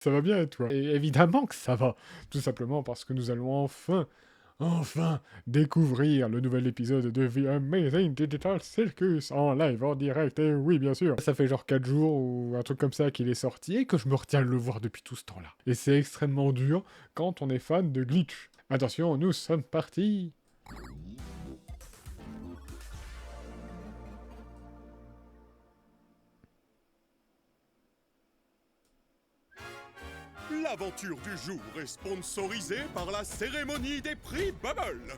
Ça va bien et toi? Et évidemment que ça va, tout simplement parce que nous allons enfin découvrir le nouvel épisode de The Amazing Digital Circus en live, en direct, et oui, bien sûr. Ça fait genre 4 jours ou un truc comme ça qu'il est sorti et que je me retiens de le voir depuis tout ce temps-là. Et c'est extrêmement dur quand on est fan de Glitch. Attention, nous sommes partis. L'aventure du jour est sponsorisée par la cérémonie des prix Bubble.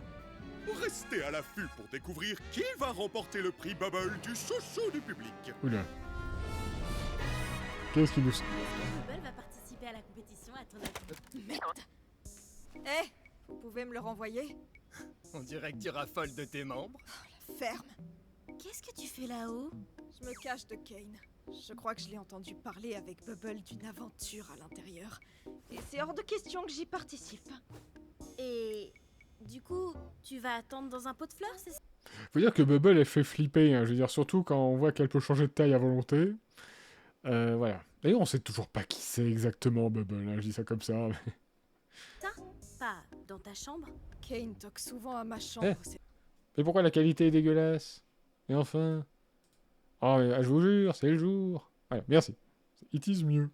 Restez à l'affût pour découvrir qui va remporter le prix Bubble du chouchou du public. Oula. Qu'est-ce qu'il nous... Bubble va participer à la compétition à ton avis. Merde. Eh, vous pouvez me le renvoyer? On dirait que tu raffoles de tes membres. La ferme. Qu'est-ce que tu fais là-haut? Je me cache de Kane. Je crois que je l'ai entendu parler avec Bubble d'une aventure à l'intérieur. Et c'est hors de question que j'y participe. Et du coup, tu vas attendre dans un pot de fleurs, c'est ça? Faut dire que Bubble, elle fait flipper, hein. Je veux dire, surtout quand on voit qu'elle peut changer de taille à volonté. Voilà. D'ailleurs, on sait toujours pas qui c'est exactement, Bubble, hein. Je dis ça comme ça. Ça? Pas dans ta chambre? Kane toque souvent à ma chambre. Eh. Mais pourquoi la qualité est dégueulasse? Et enfin... Oh, mais, je vous jure, c'est le jour. Voilà, merci. It is mieux.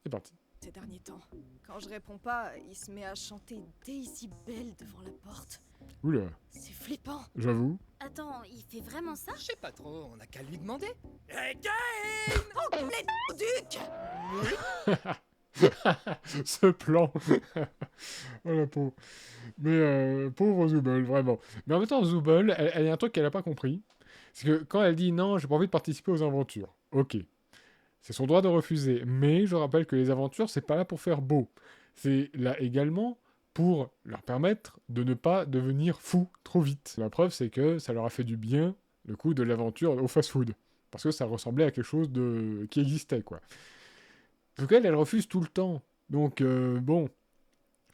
C'est parti. Ces derniers temps. Quand je réponds pas, il se met à chanter Daisy Bell devant la porte. Oula, C'est flippant. j'avoue. Attends, il fait vraiment ça? Je sais pas trop, on a qu'à lui demander. Hey Kane! Oh, les duc! Ce plan. Oh la pauvre. Mais pauvre Zooble, vraiment. Mais en même temps, Zooble, elle a un truc qu'elle a pas compris. C'est que quand elle dit non, j'ai pas envie de participer aux aventures. Ok. C'est son droit de refuser. Mais je rappelle que les aventures, c'est pas là pour faire beau. C'est là également pour leur permettre de ne pas devenir fous trop vite. La preuve, c'est que ça leur a fait du bien, le coup de l'aventure au fast-food. Parce que ça ressemblait à quelque chose qui existait, quoi. En tout cas, elle refuse tout le temps. Donc, bon,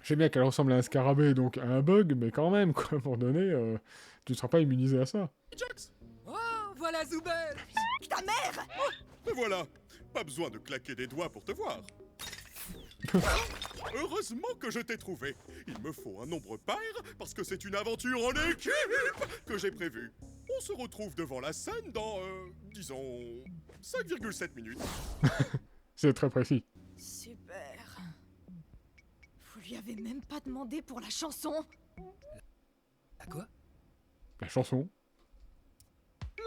je sais bien qu'elle ressemble à un scarabée, donc à un bug, mais quand même, quoi, à un moment donné, tu ne seras pas immunisé à ça. Jax, Oh, voilà Zoubel. Ta mère! te voilà. Pas besoin de claquer des doigts pour te voir. Heureusement que je t'ai trouvé. Il me faut un nombre pair parce que c'est une aventure en équipe que j'ai prévue. On se retrouve devant la scène dans, disons, 5,7 minutes. C'est très précis. Super. Vous lui avez même pas demandé pour la chanson? À quoi? La chanson.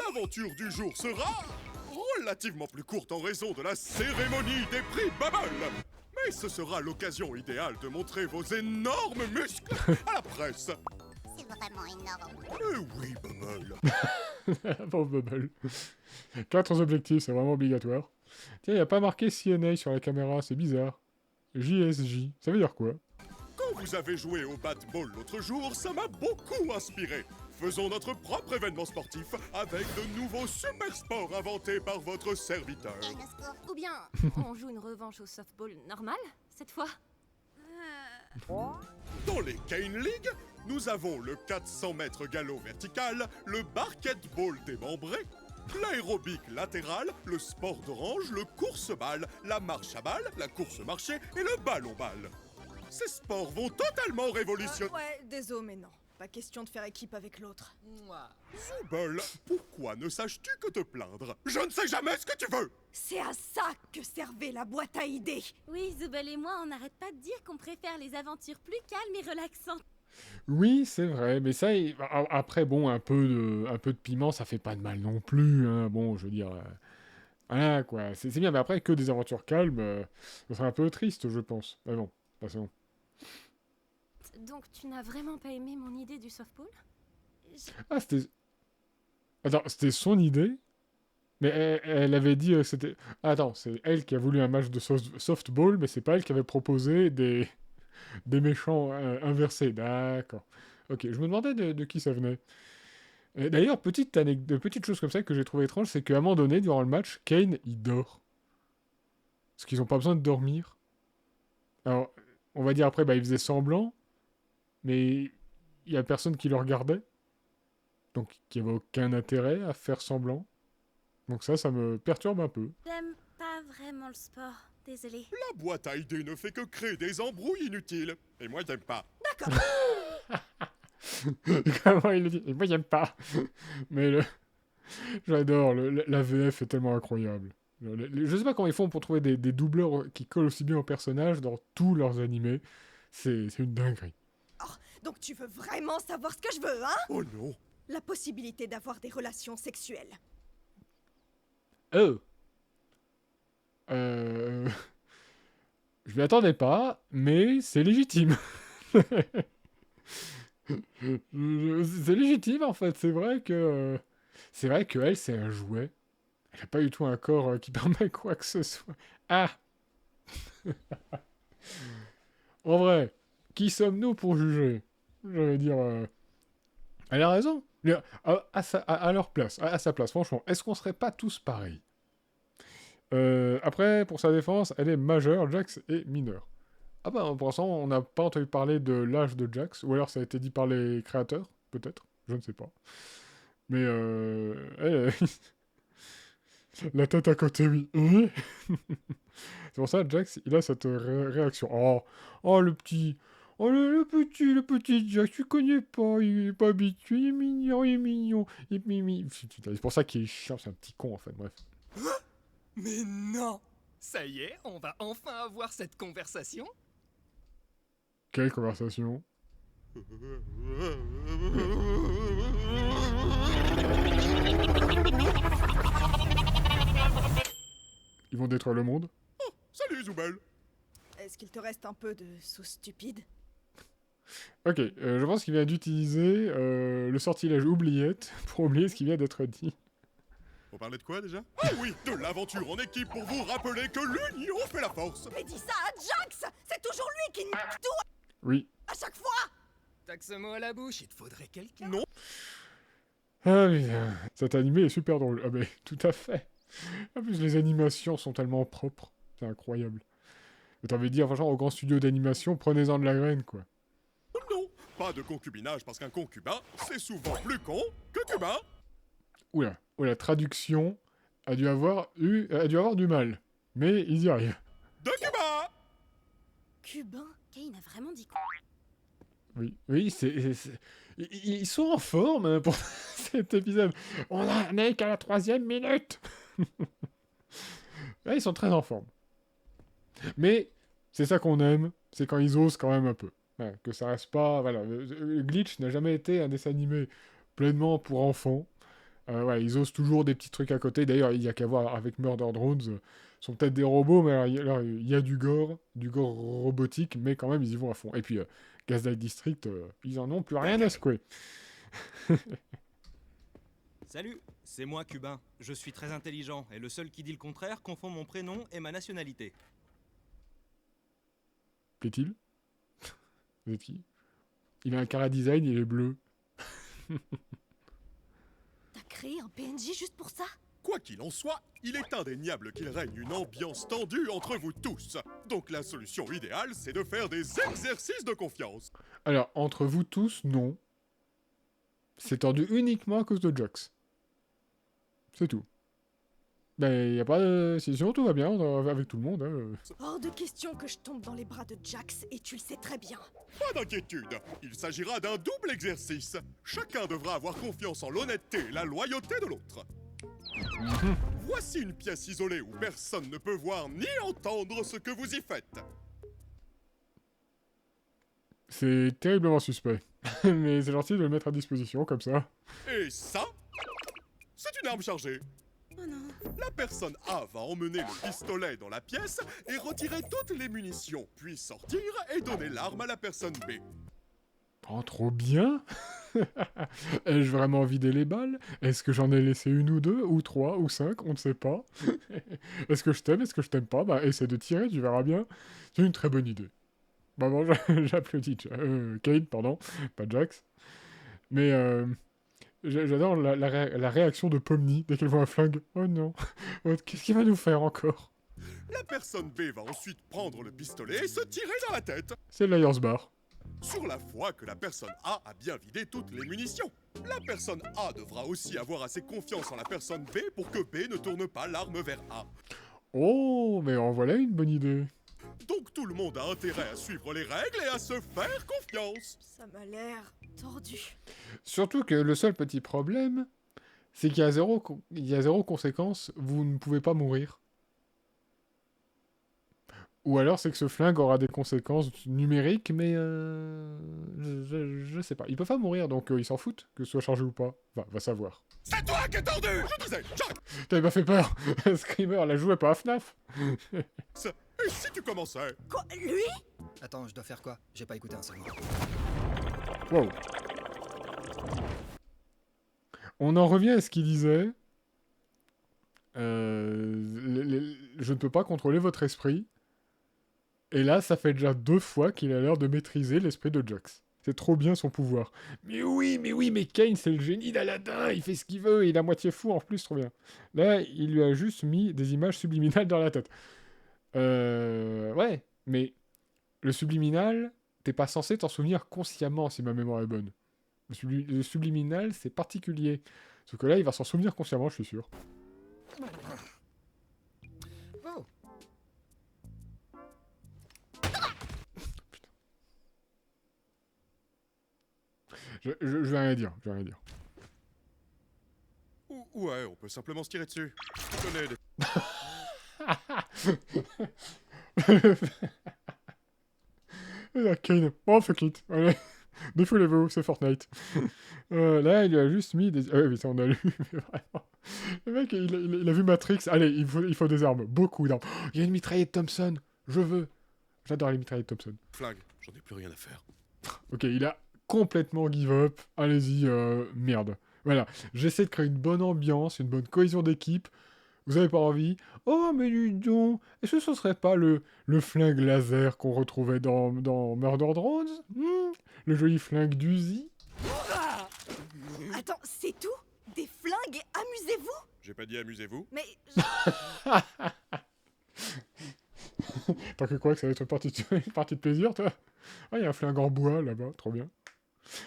L'aventure du jour sera relativement plus courte en raison de la cérémonie des prix Bubble. Mais ce sera l'occasion idéale de montrer vos énormes muscles à la presse. C'est vraiment énorme. Oui, Bubble. Pauvre Bubble. 4 objectifs, c'est vraiment obligatoire. Tiens, il n'y a pas marqué CNA sur la caméra, c'est bizarre. JSJ, ça veut dire quoi? Quand vous avez joué au bat-ball l'autre jour, ça m'a beaucoup inspiré. Faisons notre propre événement sportif avec de nouveaux super sports inventés par votre serviteur. Ou bien, on joue une revanche au softball normal, cette fois? Dans les Kane League, nous avons le 400 mètres galop vertical, le basketball démembré, l'aérobic latéral, le sport d'orange, le course-balle, la marche à balle, la course-marché et le ballon-balle. Ces sports vont totalement révolutionner... Ouais, désolé, mais non. Pas question de faire équipe avec l'autre. Moi. Zooble, pourquoi ne saches-tu que te plaindre? Je ne sais jamais ce que tu veux! C'est à ça que servait la boîte à idées. Oui, Zubel et moi, on n'arrête pas de dire qu'on préfère les aventures plus calmes et relaxantes. Oui, c'est vrai, mais ça, après, bon, un peu de piment, ça fait pas de mal non plus, hein. Bon, je veux dire... voilà, quoi. C'est bien, mais après, que des aventures calmes, ça serait un peu triste, je pense. Mais bon, passons. Donc, tu n'as vraiment pas aimé mon idée du softball? Ah, c'était... Attends, c'était son idée? Mais elle avait dit que c'était... Attends, c'est elle qui a voulu un match de softball, mais c'est pas elle qui avait proposé des méchants inversés. D'accord. Ok, je me demandais de qui ça venait. D'ailleurs, petite chose comme ça que j'ai trouvé étrange, c'est qu'à un moment donné, durant le match, Kane, il dort. Parce qu'ils ont pas besoin de dormir. Alors, on va dire après, bah, il faisait semblant, mais il y a personne qui le regardait. Donc, il n'y avait aucun intérêt à faire semblant. Donc ça me perturbe un peu. J'aime pas vraiment le sport. Désolée. La boîte à idées ne fait que créer des embrouilles inutiles. Et moi, j'aime pas. Comment il le dit? Et moi, j'aime pas. Mais j'adore, la VF est tellement incroyable. Je sais pas comment ils font pour trouver des doubleurs qui collent aussi bien aux personnages dans tous leurs animés. C'est une dinguerie. Donc tu veux vraiment savoir ce que je veux, hein? Oh non. La possibilité d'avoir des relations sexuelles. Oh. Je m'y attendais pas, mais c'est légitime. C'est légitime en fait. C'est vrai que elle, c'est un jouet. Elle a pas du tout un corps qui permet quoi que ce soit. Ah. En vrai, qui sommes-nous pour juger? Je veux dire, elle a raison. À leur place, à sa place, franchement, est-ce qu'on serait pas tous pareils? Après, pour sa défense, elle est majeure, Jax est mineur. Ah bah, pour l'instant, on n'a pas entendu parler de l'âge de Jax, ou alors ça a été dit par les créateurs, peut-être, je ne sais pas. Mais la tête à côté, oui. C'est pour ça, Jax, il a cette réaction. Oh, le petit... Oh, le petit Jax, tu connais pas, il est pas habitué, il est mignon, il est mignon. C'est pour ça qu'il est chiant, c'est un petit con, en fait, bref. Mais non! Ça y est, on va enfin avoir cette conversation? Quelle conversation? Ils vont détruire le monde? Salut, Zoubel. Est-ce qu'il te reste un peu de sauce stupide? Ok, je pense qu'il vient d'utiliser le sortilège oubliette pour oublier ce qui vient d'être dit. On parlait de quoi déjà? Ah oui, de l'aventure en équipe pour vous rappeler que l'union fait la force. Mais dis ça à Jax! C'est toujours lui qui nique tout Oui. à chaque fois! T'as que ce mot à la bouche, il te faudrait quelqu'un. Non. Ah putain, cet animé est super drôle. Ah mais tout à fait. En plus, les animations sont tellement propres. C'est incroyable. Mais t'as envie de dire, franchement, au grand studio d'animation, prenez-en de la graine, quoi. Non, pas de concubinage parce qu'un concubin, c'est souvent plus con que cubain. Oula, la traduction a dû avoir du mal. Mais ils y arrivent. De Cuba. Cubain? Kane a vraiment dit quoi? Oui, ils sont en forme hein, pour cet épisode. On n'est qu'à la 3e minute. Là, ils sont très en forme. Mais c'est ça qu'on aime, c'est quand ils osent quand même un peu. Ouais, que ça reste pas... Voilà, Glitch n'a jamais été un dessin animé pleinement pour enfants. Ouais, ils osent toujours des petits trucs à côté. D'ailleurs, il y a qu'à voir avec Murder Drones. Sont peut-être des robots, mais alors, il y a du gore robotique, mais quand même, ils y vont à fond. Et puis, Gaslight District, ils en ont plus rien à secouer. Salut, c'est moi Cubain. Je suis très intelligent et le seul qui dit le contraire confond mon prénom et ma nationalité. Plaît-il? Vous êtes qui? Il a un cara design, il est bleu. T'as créé un PNJ juste pour ça? Quoi qu'il en soit, il est indéniable qu'il règne une ambiance tendue entre vous tous. Donc la solution idéale, c'est de faire des exercices de confiance. Alors, entre vous tous, non. C'est tendu uniquement à cause de Jax. C'est tout. Ben, y a pas de... Sinon, tout va bien avec tout le monde. Hein. Hors de question que je tombe dans les bras de Jax, et tu le sais très bien. Pas d'inquiétude, il s'agira d'un double exercice. Chacun devra avoir confiance en l'honnêteté et la loyauté de l'autre. Voici une pièce isolée où personne ne peut voir ni entendre ce que vous y faites. C'est terriblement suspect. Mais c'est gentil de le mettre à disposition, comme ça. Et ça, c'est une arme chargée. Oh non. La personne A va emmener le pistolet dans la pièce et retirer toutes les munitions, puis sortir et donner l'arme à la personne B. Oh, trop bien. Ai-je vraiment vidé les balles? Est-ce que j'en ai laissé une ou deux, ou trois, ou cinq? On ne sait pas. Est-ce que je t'aime? Est-ce que je t'aime pas? Bah, essaie de tirer, tu verras bien. C'est une très bonne idée. Bah bon, j'applaudis. Kane, pardon, pas Jax. Mais j'adore la réaction de Pomni dès qu'elle voit un flingue. Oh non, oh, qu'est-ce qu'il va nous faire encore? La personne B va ensuite prendre le pistolet et se tirer dans la tête. C'est le Liar's Bar. Sur la foi que la personne A a bien vidé toutes les munitions. La personne A devra aussi avoir assez confiance en la personne B pour que B ne tourne pas l'arme vers A. Oh, mais en voilà une bonne idée. Donc tout le monde a intérêt à suivre les règles et à se faire confiance. Ça m'a l'air tordu. Surtout que le seul petit problème, c'est qu'il y a il y a zéro conséquence, vous ne pouvez pas mourir. Ou alors c'est que ce flingue aura des conséquences numériques, mais je sais pas. Il peut pas mourir, donc ils s'en foutent que ce soit chargé ou pas. Enfin, va savoir. C'est toi qui es tordu. Je disais, Jack. T'avais pas fait peur. Screamer, la jouait pas à FNAF. Et si tu commençais? Quoi, lui? Attends, je dois faire quoi? J'ai pas écouté un seul mot. Wow. On en revient à ce qu'il disait. Je ne peux pas contrôler votre esprit. Et là, ça fait déjà 2 fois qu'il a l'air de maîtriser l'esprit de Jax. C'est trop bien son pouvoir. Mais oui, mais Kane, c'est le génie d'Aladin, il fait ce qu'il veut, il est à moitié fou en plus, trop bien. Là, il lui a juste mis des images subliminales dans la tête. Ouais, mais le subliminal, t'es pas censé t'en souvenir consciemment, si ma mémoire est bonne. Le subliminal, c'est particulier. Sauf que là, il va s'en souvenir consciemment, je suis sûr. Oh, Je vais rien dire, je vais rien dire. Ouais, on peut simplement se tirer dessus. Je connais des... La Kane. Oh, fuck it. Allez. Défoulez-vous, c'est Fortnite. Là, il lui a juste mis des... Ah oui, ça on a lu, mais vraiment. Le mec, il a vu Matrix. Allez, il faut des armes. Beaucoup d'armes. Oh, il y a une mitraillette Thompson. Je veux. J'adore les mitraillettes Thompson. flingues. J'en ai plus rien à faire. Ok, il a complètement give up. Allez-y, merde. Voilà, j'essaie de créer une bonne ambiance, une bonne cohésion d'équipe. Vous avez pas envie? Oh, mais dis donc, est-ce que ce serait pas le flingue laser qu'on retrouvait dans Murder Drones? Le joli flingue d'Uzi? Attends, c'est tout? Des flingues et amusez-vous? J'ai pas dit amusez-vous. Mais Tant que quoi, que ça va être une partie de plaisir, toi? Ah, il y a un flingue en bois, là-bas, trop bien.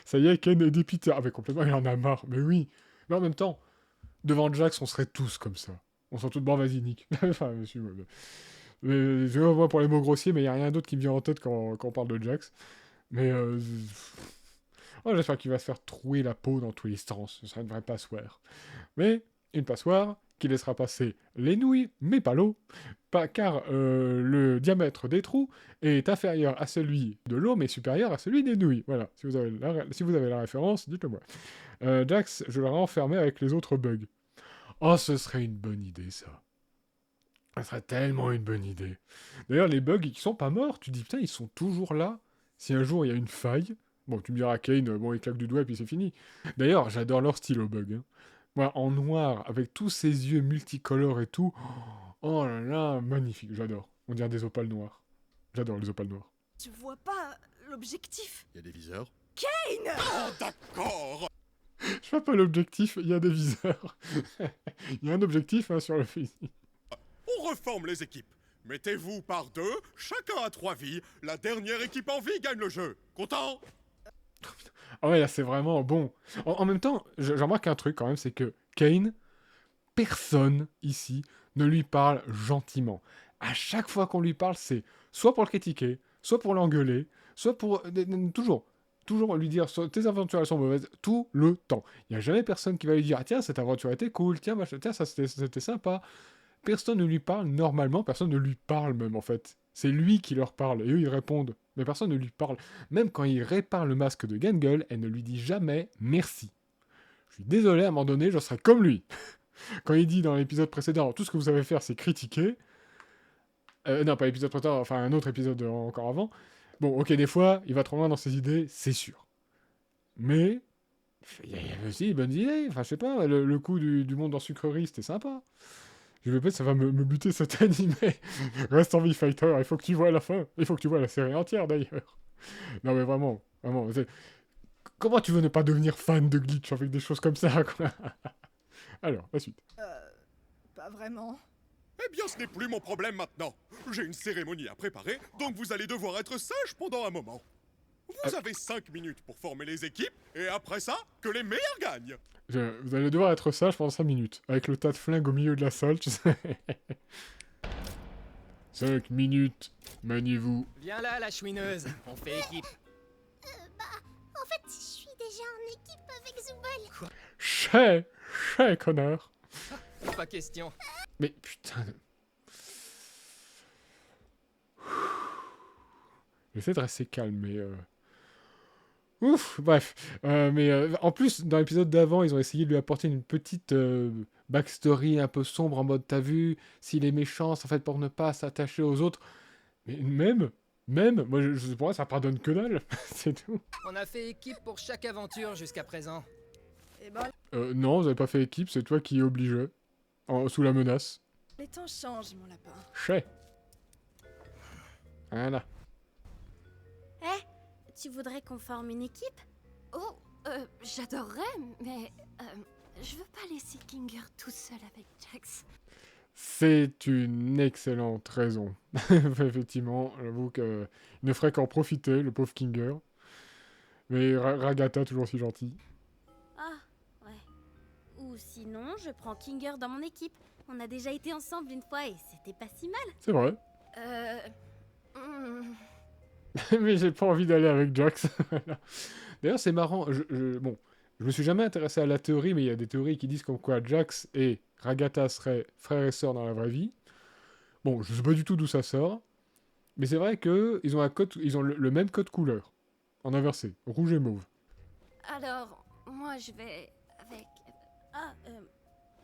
Ça y est, Ken est dépité. Ah, mais complètement, il en a marre. Mais oui. Mais en même temps, devant Jax, on serait tous comme ça. On serait tous bon, vas-y, Nick. Enfin, monsieur, je vois pour les mots grossiers, mais il n'y a rien d'autre qui me vient en tête quand on parle de Jax. Mais, oh, j'espère qu'il va se faire trouer la peau dans tous les sens. Ce sera une vraie passoire. Mais, une passoire qui laissera passer les nouilles, mais pas l'eau. Car le diamètre des trous est inférieur à celui de l'eau, mais supérieur à celui des nouilles. Voilà, si vous avez la référence, dites-le moi. Jax, je l'aurais enfermé avec les autres bugs. Oh, ce serait une bonne idée, ça. Ça serait tellement une bonne idée. D'ailleurs, les bugs qui sont pas morts, tu dis, putain, ils sont toujours là. Si un jour il y a une faille, bon, tu me diras, Kane, bon, il claque du doigt et puis c'est fini. D'ailleurs, j'adore leur style aux bugs. Hein. Moi, en noir, avec tous ces yeux multicolores et tout, oh là là, magnifique, j'adore. On dirait des opales noirs. J'adore les opales noirs. tu vois pas l'objectif? Il y a des viseurs. Kane! Oh, d'accord. Je vois pas l'objectif, il y a des viseurs. Il y a un objectif hein, sur le fusil. On reforme les équipes. Mettez-vous par 2, chacun a 3 vies. La dernière équipe en vie gagne le jeu. Content? Ah ouais, là c'est vraiment bon. En même temps, je remarque un truc quand même, c'est que Kane, personne ici ne lui parle gentiment. À chaque fois qu'on lui parle, c'est soit pour le critiquer, soit pour l'engueuler, soit pour... Toujours lui dire tes aventures elles sont mauvaises, tout le temps. Il n'y a jamais personne qui va lui dire ah tiens, cette aventure était cool, tiens, tiens ça c'était sympa. Personne ne lui parle normalement, personne ne lui parle même en fait. C'est lui qui leur parle et eux ils répondent. Mais personne ne lui parle. Même quand il répare le masque de Gangul, elle ne lui dit jamais merci. Je suis désolé, à un moment donné, je serai comme lui. Quand il dit dans l'épisode précédent, tout ce que vous savez faire, c'est critiquer. Non, pas l'épisode précédent, enfin un autre épisode encore avant. Bon, ok, des fois, il va trop loin dans ses idées, c'est sûr. Mais, il y a aussi des bonnes idées. Enfin, je sais pas, le coup du monde en sucrerie, c'était sympa. Je vais peut-être, ça va me buter cet animé. Reste en vie, Fighter, il faut que tu vois la fin. Il faut que tu vois la série entière, d'ailleurs. Non, mais vraiment. Comment tu veux ne pas devenir fan de Glitch avec des choses comme ça, quoi? Alors, la suite. Pas vraiment. Eh bien, ce n'est plus mon problème maintenant. J'ai une cérémonie à préparer, donc vous allez devoir être sage pendant un moment. Vous avez 5 minutes pour former les équipes, et après ça, que les meilleurs gagnent. Vous allez devoir être sage pendant 5 minutes, avec le tas de flingues au milieu de la salle, tu sais. 5 minutes, maniez-vous. Viens là, la chouineuse. On fait équipe. En fait, je suis déjà en équipe avec Zooble. Chais, connard. Pas question. Mais putain. J'essaie de rester calme, mais... Ouf, bref. En plus, dans l'épisode d'avant, ils ont essayé de lui apporter une petite backstory un peu sombre, en mode, t'as vu, s'il est méchant, c'est en fait pour ne pas s'attacher aux autres. Mais moi, pour moi, ça pardonne que dalle. C'est tout. On a fait équipe pour chaque aventure jusqu'à présent. Et ben, Non, vous avez pas fait équipe, c'est toi qui es obligé. Sous la menace. les temps changent, mon lapin. Chais. Voilà. Tu voudrais qu'on forme une équipe? Oh, j'adorerais, mais je veux pas laisser Kinger tout seul avec Jax. C'est une excellente raison. Effectivement, j'avoue qu'il ne ferait qu'en profiter, le pauvre Kinger. Mais Ragata, toujours si gentil. Ah, ouais. Ou sinon, je prends Kinger dans mon équipe. On a déjà été ensemble une fois et c'était pas si mal. C'est vrai. Hmm. Mais j'ai pas envie d'aller avec Jax. Voilà. D'ailleurs, c'est marrant. Bon, je me suis jamais intéressé à la théorie, mais il y a des théories qui disent comme quoi Jax et Ragata seraient frères et sœurs dans la vraie vie. Bon, je sais pas du tout d'où ça sort. Mais c'est vrai que ils ont le même code couleur. En inversé. Rouge et mauve. Alors, moi je vais avec... Ah,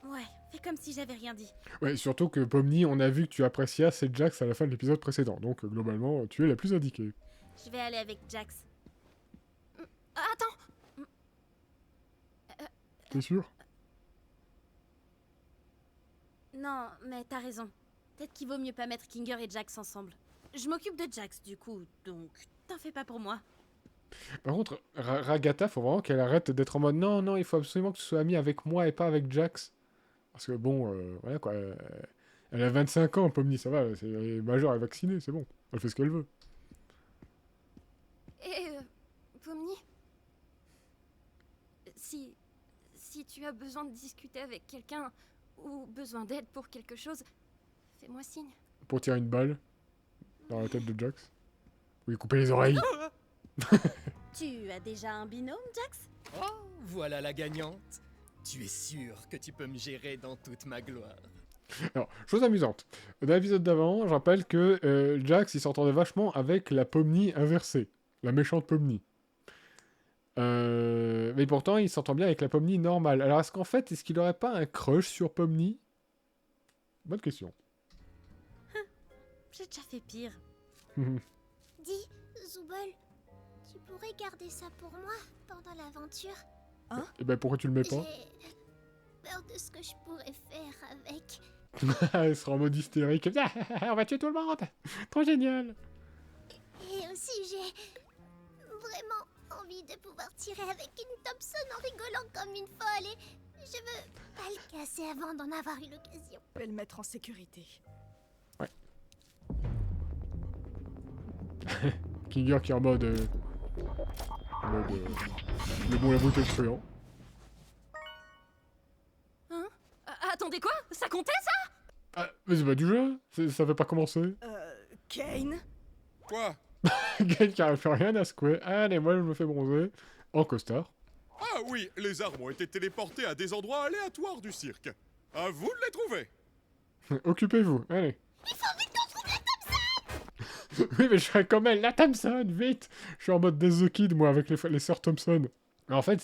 ouais, fais comme si j'avais rien dit. Ouais, surtout que Pomni, on a vu que tu appréciais assez Jax à la fin de l'épisode précédent. Donc, globalement, tu es la plus indiquée. Je vais aller avec Jax. Attends, T'es sûr? Non, mais t'as raison. Peut-être qu'il vaut mieux pas mettre Kinger et Jax ensemble. Je m'occupe de Jax, du coup, donc t'en fais pas pour moi. Par contre, Ragata, faut vraiment qu'elle arrête d'être en mode non, non, il faut absolument que tu sois amie avec moi et pas avec Jax. Parce que bon, voilà quoi. Elle a 25 ans, Pomni, ça va, elle est majeure, elle est vaccinée, c'est bon. Elle fait ce qu'elle veut. et Pomni, si tu as besoin de discuter avec quelqu'un ou besoin d'aide pour quelque chose, fais-moi signe. Pour tirer une balle dans la tête de Jax. Oui, couper les oreilles. Tu as déjà un binôme, Jax? Oh, voilà la gagnante. Tu es sûr que tu peux me gérer dans toute ma gloire. Alors, chose amusante. Dans l'épisode d'avant, je rappelle que Jax, il s'entendait vachement avec la Pomni inversée. La méchante Pomni. Mais pourtant, il s'entend bien avec la Pomni normale. Alors, est-ce qu'il aurait pas un crush sur Pomni? Bonne question. J'ai déjà fait pire. Dis, Zooble, tu pourrais garder ça pour moi pendant l'aventure? Et ben, pourquoi tu le mets pas? J'ai peur de ce que je pourrais faire avec. Elle sera en mode hystérique. On va tuer tout le monde. Trop génial. Et aussi, j'ai vraiment envie de pouvoir tirer avec une Thompson en rigolant comme une folle et je veux pas le casser avant d'en avoir eu l'occasion. Je vais le mettre en sécurité. Kinger qui est en mode... le bon, la bouteille de truand. Attendez quoi? Ça comptait ça? Ah, mais c'est pas du jeu. Ça fait pas commencer. Kane? Quoi? Quelqu'un qui a fait rien à secouer. Allez, moi je me fais bronzer. En costard. Ah oui, les armes ont été téléportées à des endroits aléatoires du cirque. À vous de les trouver. Occupez-vous, allez. Il faut vite qu'on trouve la Thompson. Oui, mais je serais comme elle, la Thompson, vite. Je suis en mode Death the Kid, moi, avec les sœurs Thompson. En fait,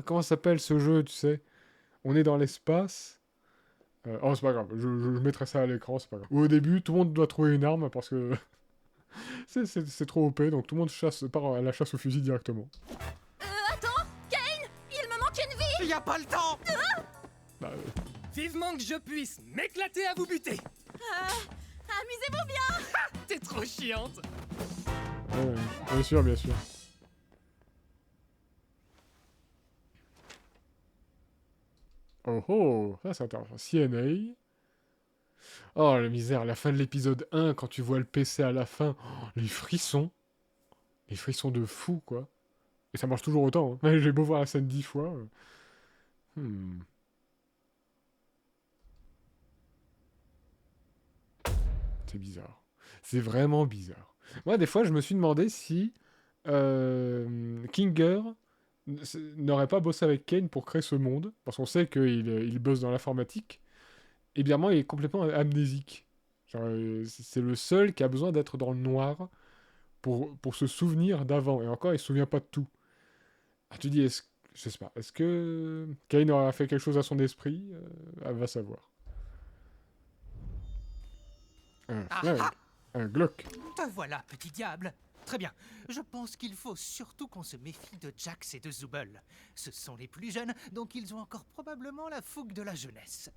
comment ça s'appelle ce jeu, tu sais? On est dans l'espace. Oh, c'est pas grave, je mettrai ça à l'écran, c'est pas grave. Au début, tout le monde doit trouver une arme parce que c'est trop OP, donc tout le monde part à la chasse au fusil directement. Attends, Kane, il me manque une vie. Y a pas le temps. Bah, Vivement que je puisse m'éclater à vous buter. Amusez-vous bien! T'es trop chiante. ouais, bien sûr, bien sûr. Oh oh, ça c'est intéressant. CNA. Oh la misère, la fin de l'épisode 1, quand tu vois le PC à la fin, oh, les frissons. Les frissons de fou, quoi. Et ça marche toujours autant. Hein. J'ai beau voir la scène 10 fois. C'est bizarre. C'est vraiment bizarre. Moi, des fois, je me suis demandé si Kinger n'aurait pas bossé avec Kane pour créer ce monde, parce qu'on sait qu'il bosse dans l'informatique, et bien moi, il est complètement amnésique. Genre, c'est le seul qui a besoin d'être dans le noir pour se souvenir d'avant, et encore, il se souvient pas de tout. Ah, tu dis, je sais pas, est-ce que Kane aura fait quelque chose à son esprit? Elle va savoir. Un flingue, un Glock. Te voilà, petit diable. Très bien. Je pense qu'il faut surtout qu'on se méfie de Jax et de Zooble. Ce sont les plus jeunes, donc ils ont encore probablement la fougue de la jeunesse.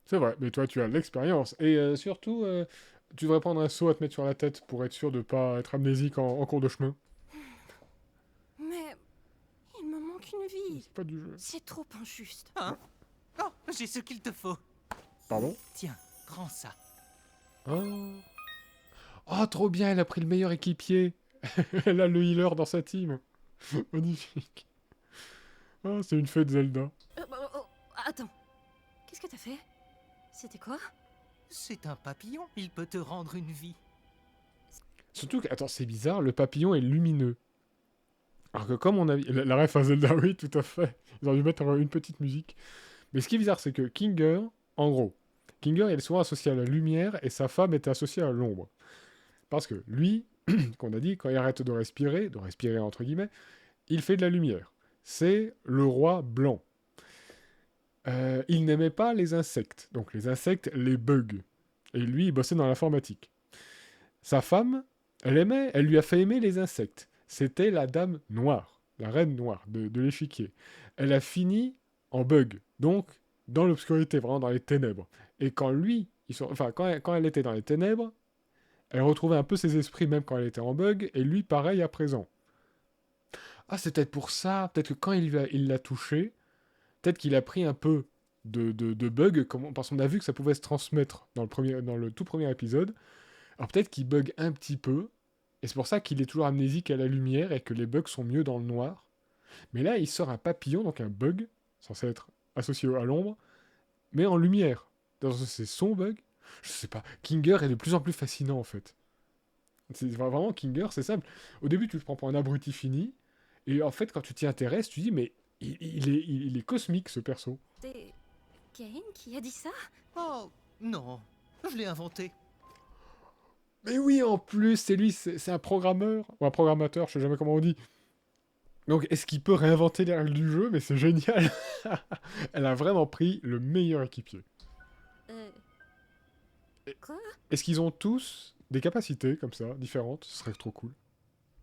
C'est vrai, mais toi, tu as l'expérience. Et surtout, tu devrais prendre un seau à te mettre sur la tête pour être sûr de pas être amnésique en cours de chemin. Mais il me manque une vie. C'est pas du jeu. C'est trop injuste. Hein? Oh, j'ai ce qu'il te faut. Pardon? Tiens, prends ça. Oh. Oh, trop bien, elle a pris le meilleur équipier. Elle a le healer dans sa team. Magnifique. Oh, c'est une fée de Zelda. Attends. Qu'est-ce que t'as fait? C'était quoi? C'est un papillon, il peut te rendre une vie. Surtout que, attends, c'est bizarre, le papillon est lumineux. Alors que comme on a... La ref à Zelda, oui, tout à fait. Ils ont dû mettre une petite musique. Mais ce qui est bizarre, c'est que Kinger, en gros, Kinger, il est souvent associé à la lumière et sa femme était associée à l'ombre. Parce que lui, qu'on a dit, quand il arrête de respirer entre guillemets, il fait de la lumière. C'est le roi blanc. Il n'aimait pas les insectes. Donc les insectes, les bugs. Et lui, il bossait dans l'informatique. Sa femme, elle lui a fait aimer les insectes. C'était la dame noire, la reine noire de l'échiquier. Elle a fini en bug, donc dans l'obscurité, vraiment dans les ténèbres. Et quand quand elle était dans les ténèbres, elle retrouvait un peu ses esprits même quand elle était en bug, et lui pareil à présent. Ah, c'est peut-être pour ça, peut-être que quand il l'a touché, peut-être qu'il a pris un peu de bug, parce qu'on a vu que ça pouvait se transmettre dans le tout premier épisode. Alors peut-être qu'il bug un petit peu, et c'est pour ça qu'il est toujours amnésique à la lumière, et que les bugs sont mieux dans le noir. Mais là, il sort un papillon, donc un bug, censé être associé à l'ombre, mais en lumière. C'est son bug. Je sais pas. Kinger est de plus en plus fascinant, en fait. C'est vraiment Kinger, c'est simple. Au début, tu le prends pour un abruti fini, et en fait, quand tu t'y intéresses, tu dis, mais il est cosmique, ce perso. C'est Kane qui a dit ça? Oh, non, je l'ai inventé. Mais oui, en plus, c'est lui, c'est un programmeur, ou un programmateur, je sais jamais comment on dit. Donc, est-ce qu'il peut réinventer les règles du jeu? Mais c'est génial. Elle a vraiment pris le meilleur équipier. Quoi? Est-ce qu'ils ont tous des capacités comme ça, différentes? Ce serait trop cool.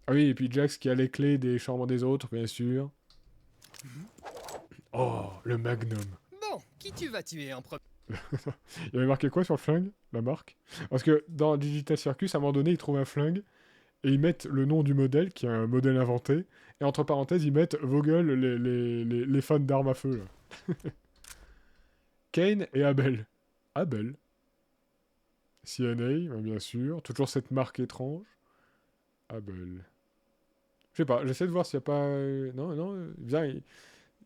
Ah oui, et puis Jax qui a les clés des chambres des autres, bien sûr. Oh, le Magnum. Bon, qui tu vas tuer en premier? Il y avait marqué quoi sur le flingue? La marque? Parce que dans Digital Circus, à un moment donné, ils trouvent un flingue, et ils mettent le nom du modèle, qui est un modèle inventé, et entre parenthèses, ils mettent Vogel, les fans d'armes à feu, là. Kane et Abel. Abel. CNA, bien sûr. Toujours cette marque étrange. Abel. Je sais pas, j'essaie de voir s'il n'y a pas... Non, bien,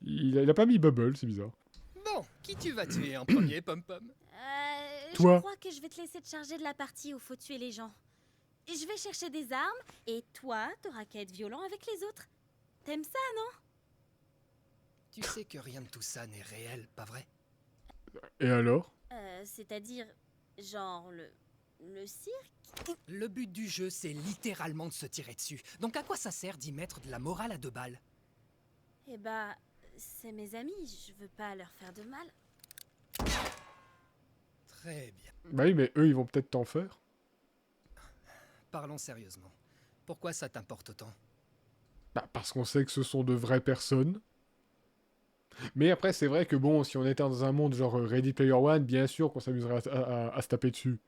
il a pas mis Bubble, c'est bizarre. Bon, qui tu vas tuer en premier, Pom-Pom? Toi. Je crois que je vais te laisser te charger de la partie où faut tuer les gens. Je vais chercher des armes, et toi, t'auras qu'à être violent avec les autres. T'aimes ça, non? Tu sais que rien de tout ça n'est réel, pas vrai? Et alors? C'est-à-dire, genre, le cirque? Le but du jeu, c'est littéralement de se tirer dessus. Donc à quoi ça sert d'y mettre de la morale à 2 balles? Eh bah, c'est mes amis, je veux pas leur faire de mal. Très bien. Bah oui, mais eux, ils vont peut-être t'en faire. Parlons sérieusement. Pourquoi ça t'importe autant? Bah, parce qu'on sait que ce sont de vraies personnes. Mais après, c'est vrai que bon, si on était dans un monde genre Ready Player One, bien sûr qu'on s'amuserait à se taper dessus.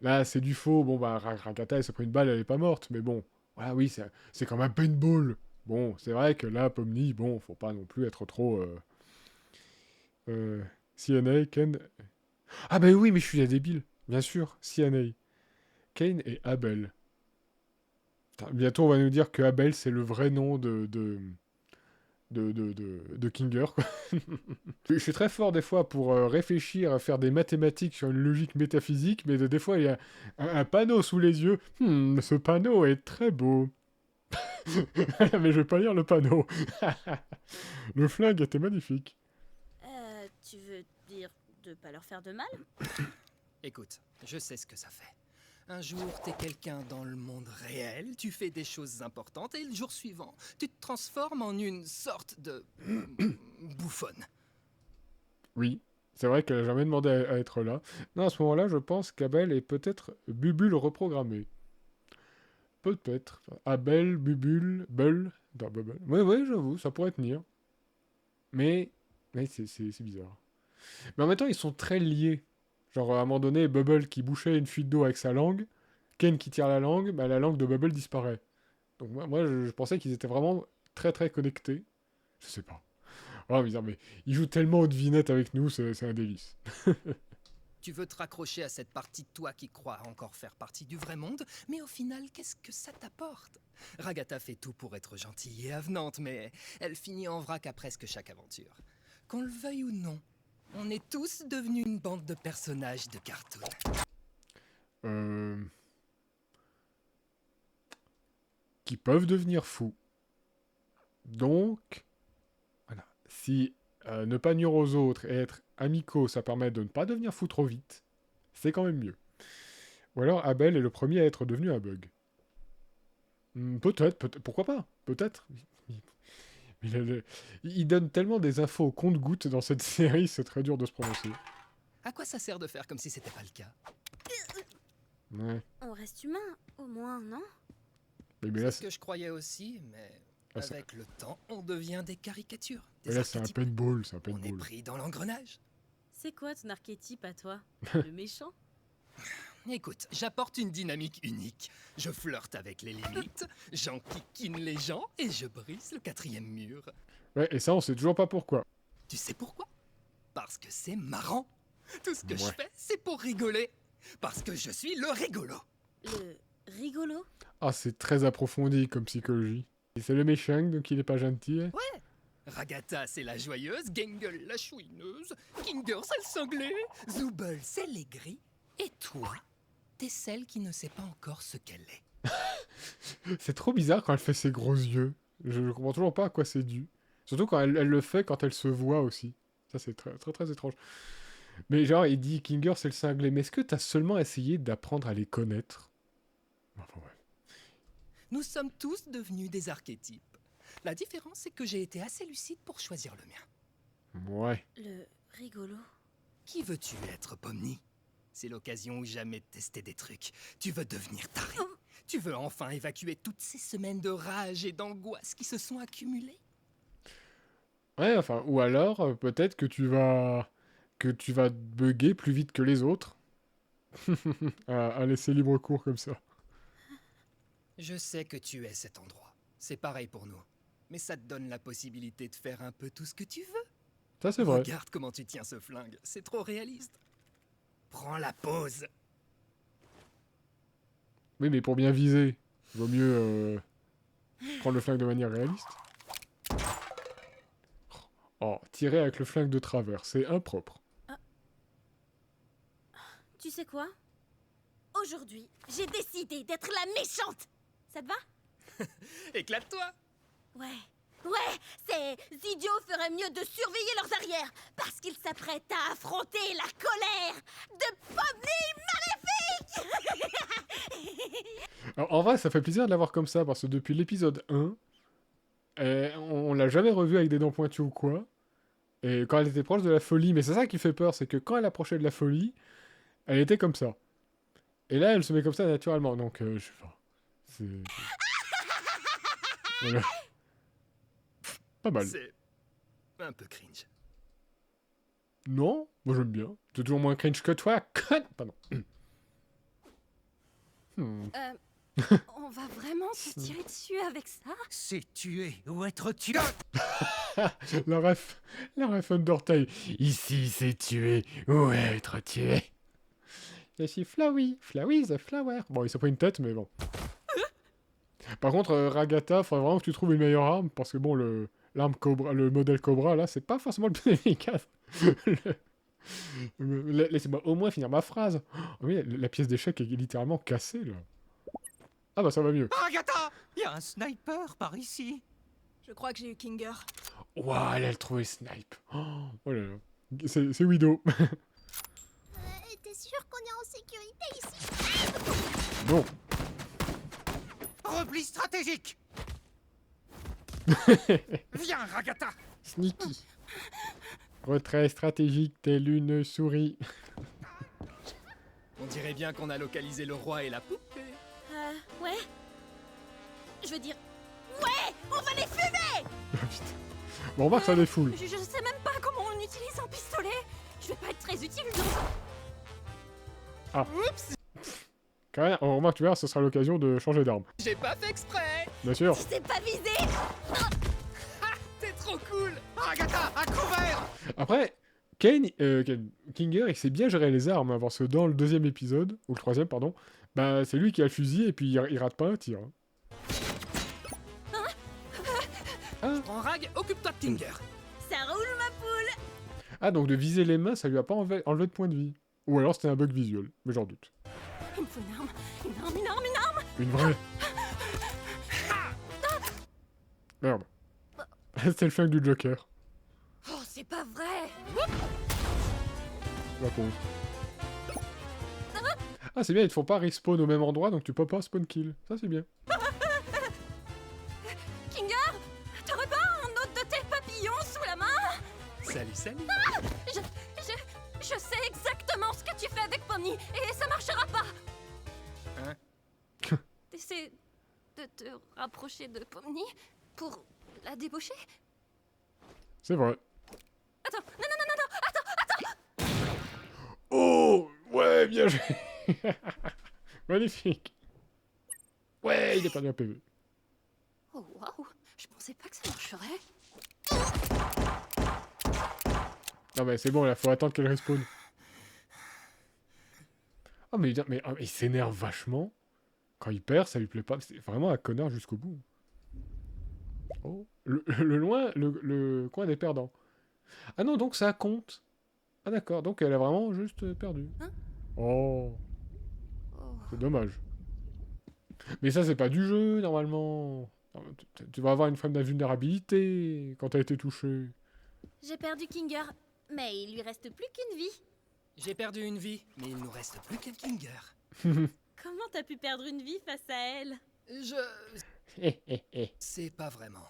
Là, c'est du faux. Bon, bah, Rakata, elle s'est pris une balle, elle est pas morte. Mais bon, voilà, oui, c'est comme un paintball. Bon, c'est vrai que là, Pomni, bon, faut pas non plus être trop... CNA, Ken... Ah bah oui, mais je suis un débile. Bien sûr, CNA. Kane et Abel. Putain, bientôt, on va nous dire que Abel, c'est le vrai nom de Kinger, quoi. Je suis très fort des fois pour réfléchir à faire des mathématiques sur une logique métaphysique, mais des fois il y a un panneau sous les yeux. Ce panneau est très beau. Mais je vais pas lire le panneau. Le flingue était magnifique. Tu veux dire de pas leur faire de mal? Écoute, je sais ce que ça fait. Un jour, t'es quelqu'un dans le monde réel, tu fais des choses importantes, et le jour suivant, tu te transformes en une sorte de... bouffonne. Oui, c'est vrai qu'elle a jamais demandé à être là. Non, à ce moment-là, je pense qu'Abel est peut-être Bubule reprogrammé. Peut-être. Abel, Bubule, Bull... Non, Bubble. Oui, j'avoue, ça pourrait tenir. Mais c'est bizarre. Mais en même temps, ils sont très liés. Genre, à un moment donné, Bubble qui bouchait une fuite d'eau avec sa langue, Ken qui tire la langue, bah, la langue de Bubble disparaît. Donc moi je pensais qu'ils étaient vraiment très très connectés. Je sais pas. Oh, mais ils jouent tellement aux devinettes avec nous, c'est un délice. Tu veux te raccrocher à cette partie de toi qui croit encore faire partie du vrai monde, mais au final, qu'est-ce que ça t'apporte? Ragata fait tout pour être gentille et avenante, mais elle finit en vrac à presque chaque aventure. Qu'on le veuille ou non, on est tous devenus une bande de personnages de cartoon. Qui peuvent devenir fous. Donc, voilà. Si ne pas nuire aux autres et être amicaux, ça permet de ne pas devenir fou trop vite, c'est quand même mieux. Ou alors Abel est le premier à être devenu un bug. Peut-être, pourquoi pas? Peut-être. Il donne tellement des infos au compte-gouttes dans cette série, c'est très dur de se prononcer. À quoi ça sert de faire comme si c'était pas le cas? Ouais. On reste humain, au moins, non? Mais là, C'est ce que je croyais aussi, mais Ah, avec le temps, on devient des caricatures. Des mais là, c'est un archétypes. paintball, c'est un On est paintball. pris dans l'engrenage. C'est quoi ton archétype à toi? Le méchant? Écoute, j'apporte une dynamique unique. Je flirte avec les limites, j'enquiquine les gens et je brise le 4e mur. Ouais, et ça, on sait toujours pas pourquoi. Tu sais pourquoi? Parce que c'est marrant. Tout ce que je Ouais. fais, c'est pour rigoler. Parce que je suis le rigolo. Le rigolo? Ah, c'est très approfondi comme psychologie. Et c'est le méchant, donc il est pas gentil. Hein. Ragata, c'est la joyeuse, Gengle, la chouineuse, Kinger, c'est le sanglé, Zooble, c'est l'aigri, et toi, t'es celle qui ne sait pas encore ce qu'elle est. C'est trop bizarre quand elle fait ses gros yeux. Je comprends toujours pas à quoi c'est dû. Surtout quand elle le fait quand elle se voit aussi. Ça, c'est très, très, très étrange. Mais genre, il dit Kinger, c'est le cinglé. Mais est-ce que t'as seulement essayé d'apprendre à les connaître? Enfin, ouais. Nous sommes tous devenus des archétypes. La différence, c'est que j'ai été assez lucide pour choisir le mien. Ouais. Le rigolo? Qui veux-tu être, Pomni? C'est l'occasion ou jamais de tester des trucs. Tu veux devenir taré? Tu veux enfin évacuer toutes ces semaines de rage et d'angoisse qui se sont accumulées? Ouais, enfin, ou alors, peut-être que tu vas bugger plus vite que les autres. à laisser libre cours comme ça. Je sais que tu es cet endroit. C'est pareil pour nous. Mais ça te donne la possibilité de faire un peu tout ce que tu veux. Ça, c'est vrai. Regarde comment tu tiens ce flingue. C'est trop réaliste. Prends la pause. Oui, mais pour bien viser, vaut mieux prendre le flingue de manière réaliste. Oh, tirer avec le flingue de travers, c'est impropre. Tu sais quoi? Aujourd'hui, j'ai décidé d'être la méchante! Ça te va? Éclate-toi. Ouais, ces idiots feraient mieux de surveiller leurs arrières, parce qu'ils s'apprêtent à affronter la colère de Pomni Maléfique! Alors, en vrai, ça fait plaisir de l'avoir comme ça, parce que depuis l'épisode 1, on l'a jamais revue avec des dents pointues ou quoi. Et quand elle était proche de la folie, mais c'est ça qui fait peur, c'est que quand elle approchait de la folie, elle était comme ça. Et là, elle se met comme ça naturellement, donc je sais pas. C'est... Voilà. Pas mal. C'est un peu cringe. Non, moi j'aime bien. T'es toujours moins cringe que toi, con... Pardon. On va vraiment se tirer dessus avec ça? C'est tuer ou être tué. La ref Undertale. Ici, c'est tuer ou être tué. Et ici, Flowey the flower. Bon, il s'est pris une tête, mais bon. Par contre, Ragata, faudrait vraiment que tu trouves une meilleure arme, parce que bon, l'arme Cobra, le modèle Cobra, là, c'est pas forcément le plus efficace. Laissez-moi au moins finir ma phrase. Oh, oui, la pièce d'échec est littéralement cassée, là. Ah bah ça va mieux. Agatha! Il y a un sniper par ici. Je crois que j'ai eu Kinger. Waouh, elle a trouvé le snipe. Oh là là. C'est Widow. T'es sûr qu'on est en sécurité ici? Non. Repli stratégique. Viens, Agatha! Sneaky. Retrait stratégique telle une souris. On dirait bien qu'on a localisé le roi et la poupée. Ouais. Je veux dire... Ouais! On va les fumer! Bon, on voit que ça défoule. Je sais même pas comment on utilise un pistolet. Je vais pas être très utile dans... Quand même, on remarque, tu verras, ce sera l'occasion de changer d'arme. J'ai pas fait exprès. Bien sûr. C'est pas visé! T'es trop cool. Agatha, à couvert! Après, Kinger, il sait bien gérer les armes, hein, parce que dans le deuxième épisode, ou le troisième, pardon, bah c'est lui qui a le fusil et puis il rate pas un tir. Hein. Prends Rag, occupe-toi de Kinger. Ça roule, ma poule! Ah, donc de viser les mains, ça lui a pas enlevé de points de vie. Ou alors c'était un bug visuel, mais j'en doute. Il me faut une arme, une arme, une arme, une arme. Une vraie. Merde. C'était le flingue du Joker. Oh, c'est pas vrai. La pauvre. Ah, c'est bien, ils te font pas respawn au même endroit, donc tu peux pas spawn kill. Ça, c'est bien. Kinger, t'aurais pas un autre de tes papillons sous la main? Salut, salut. Je sais exactement ce que tu fais avec Pomni et ça marchera pas. Hein? T'essaies de te rapprocher de Pomni pour la débaucher? C'est vrai. Attends, non, Oh, ouais, bien joué. Magnifique. Ouais, il est perdu un PV. oh waouh, je pensais pas que ça marcherait. Non, mais c'est bon, il faut attendre qu'elle respawn. Oh, mais il s'énerve vachement. Quand il perd, ça lui plaît pas. C'est vraiment un connard jusqu'au bout. Oh, le coin des perdants. Ah non, donc ça compte. Ah d'accord, donc elle a vraiment juste perdu. Hein? Oh, c'est dommage. Mais ça, c'est pas du jeu, normalement. Tu vas avoir une forme d'invulnérabilité quand t'as été touché. J'ai perdu Kinger, mais il lui reste plus qu'une vie. J'ai perdu une vie, mais il nous reste plus qu'un Kinger. Comment t'as pu perdre une vie face à elle? C'est pas vraiment.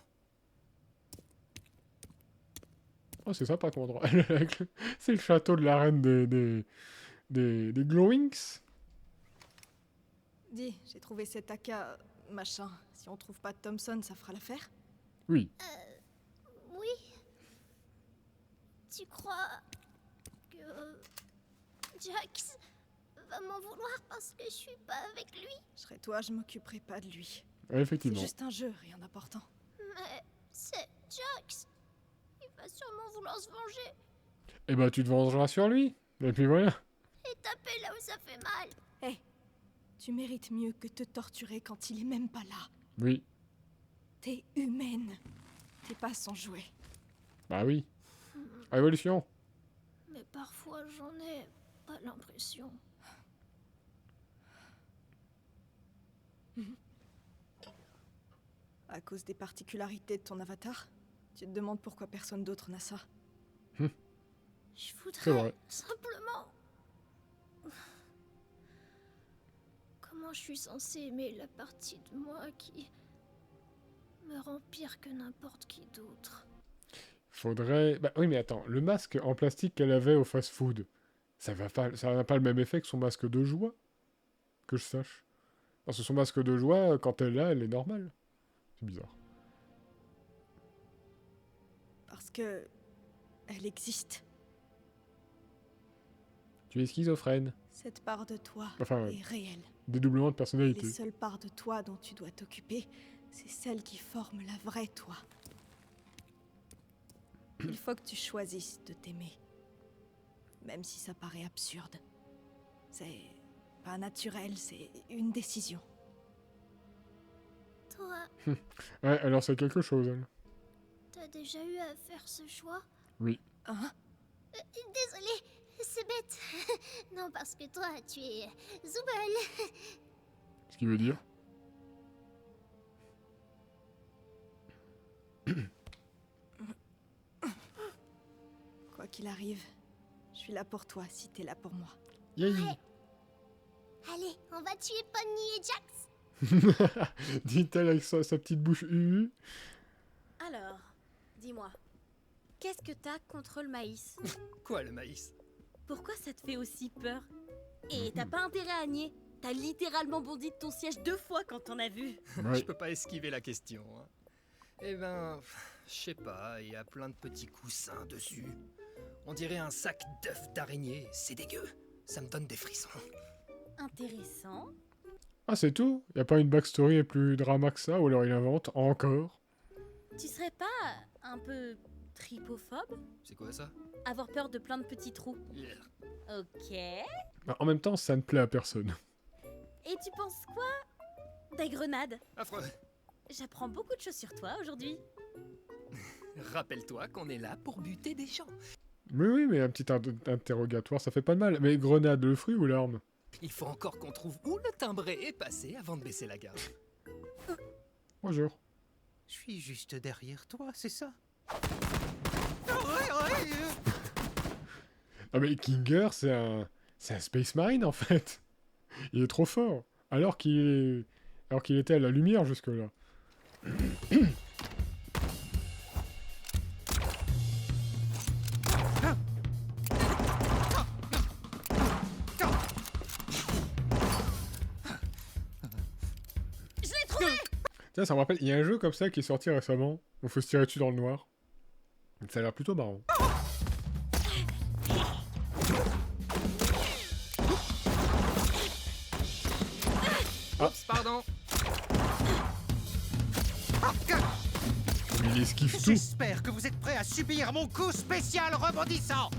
Oh, c'est sympa comme endroit. C'est le château de la reine des Glowinks. Dis, j'ai trouvé cet AK... machin. Si on trouve pas Thompson, ça fera l'affaire? Oui. Oui. Tu crois que Jax va m'en vouloir parce que je suis pas avec lui? Je serais toi, je m'occuperai pas de lui. Ouais, C'est effectivement. juste un jeu, rien d'important. Mais c'est Jax. Il va sûrement vouloir se venger Eh ben, tu te vengeras sur lui. Et puis voilà. et taper là où ça fait mal. Tu mérites mieux que te torturer quand il est même pas là. Oui. T'es humaine. T'es pas son jouet. Bah oui. Révolution. Mais parfois j'en ai pas l'impression. À cause des particularités de ton avatar? Tu te demandes pourquoi personne d'autre n'a ça? Je C'est voudrais vrai. simplement... Comment je suis censée aimer la partie de moi qui me rend pire que n'importe qui d'autre? Faudrait... Bah oui, mais attends. Le masque en plastique qu'elle avait au fast-food, ça n'a pas le même effet que son masque de joie. Que je sache. Parce que son masque de joie, quand elle l'a, elle est normale. C'est bizarre. Parce que... elle existe. Tu es schizophrène. Cette part de toi Enfin, est réelle. dédoublement de Les personnalité. seules parts de toi dont tu dois t'occuper, c'est celles qui forment la vraie toi. Il faut que tu choisisses de t'aimer. Même si ça paraît absurde. C'est pas naturel, c'est une décision. Toi, Ouais, alors c'est quelque chose, elle. T'as déjà eu à faire ce choix? Oui. Hein? Désolée, c'est bête. Non, parce que toi, tu es Zooble. Ce qui veut dire... Quoi qu'il arrive, je suis là pour toi si t'es là pour moi. Yay. Allez, on va tuer Pony et Jax. Dit-elle avec sa petite bouche UU. Alors, dis-moi, qu'est-ce que t'as contre le maïs? Quoi, le maïs? Pourquoi ça te fait aussi peur? Et t'as pas intérêt à nier. T'as littéralement bondi de ton siège 2 fois quand t'en as vu. Ouais. Je peux pas esquiver la question. Hein. Eh ben, je sais pas, il y a plein de petits coussins dessus. On dirait un sac d'œufs d'araignée, c'est dégueu. Ça me donne des frissons. Intéressant. Ah, c'est tout? Y a pas une backstory et plus drama que ça? Ou alors il invente encore? Tu serais pas un peu tripophobe? C'est quoi ça? Avoir peur de plein de petits trous. Yeah. Ok. Bah, en même temps, ça ne plaît à personne. Et tu penses quoi des grenades? Affreux. J'apprends beaucoup de choses sur toi aujourd'hui. Rappelle-toi qu'on est là pour buter des gens. Oui, mais un petit interrogatoire, ça fait pas de mal. Mais grenade, le fruit ou l'arme? Il faut encore qu'on trouve où le timbré est passé avant de baisser la garde. Bonjour. Je suis juste derrière toi, c'est ça? Ah mais Kinger, c'est un Space Marine en fait. Il est trop fort. Alors qu'il était à la lumière jusque-là. Je l'ai trouvé! Tiens, ça me rappelle, il y a un jeu comme ça qui est sorti récemment. Où il faut se tirer dessus dans le noir. Ça a l'air plutôt marrant. Oups, pardon. Il esquive tout. J'espère que vous êtes prêts à subir mon coup spécial rebondissant.